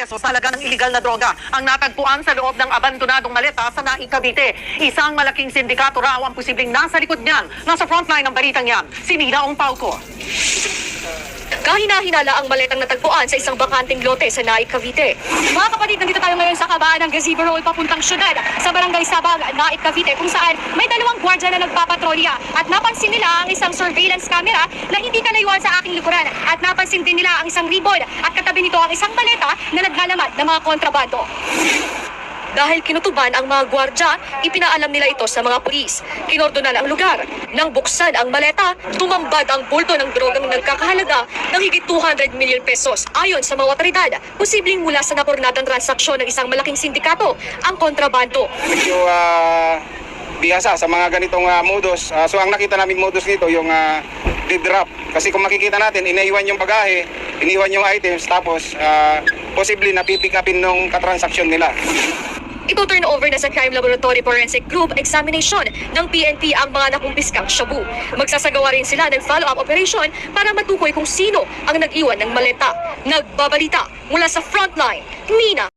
pesos halaga ng iligal na droga ang natagpuan sa loob ng abandonadong maleta sa Naik, Cavite. Isang malaking sindikato raw ang posibleng nasa likod niyan. Nasa frontline ng balitang yan, si Nina Ongpauco. Kahina-hinala ang maletang natagpuan sa isang bakanting lote sa Naik, Cavite. Mga kapatid, nandito tayo ngayon sa kabaan ng Gazebo Road papuntang syudad sa Barangay Sabang, Naik, Cavite, kung saan may dalawang gwardya na nagpapatrolya at napansin nila ang isang surveillance camera na hindi kalayuan sa aking likuran at napansin din nila ang isang ribbon at katabi nito ang isang maleta na naglalaman ng mga kontrabando. Dahil kinutuban ang mga gwardya, ipinaalam nila ito sa mga pulis. Kinordonan ang lugar. Nang buksan ang maleta, tumambad ang bulto ng drogang nagkakahalaga ng higit 200 million pesos. Ayon sa mga otoridad, posibleng mula sa nakoordinadang transaksyon ng isang malaking sindikato ang kontrabando. Medyo bihasa sa mga ganitong modus. So ang nakita namin modus nito yung drop. Kasi kung makikita natin, iniwan yung bagahe, iniwan yung items, tapos posibleng napipick upin nung katransaksyon nila. Ito turn over na sa Crime Laboratory Forensic Group examination ng PNP ang mga nakumpiskang shabu. Magsasagawa rin sila ng follow-up operation para matukoy kung sino ang nag-iwan ng maleta. Nagbabalita mula sa frontline, Nina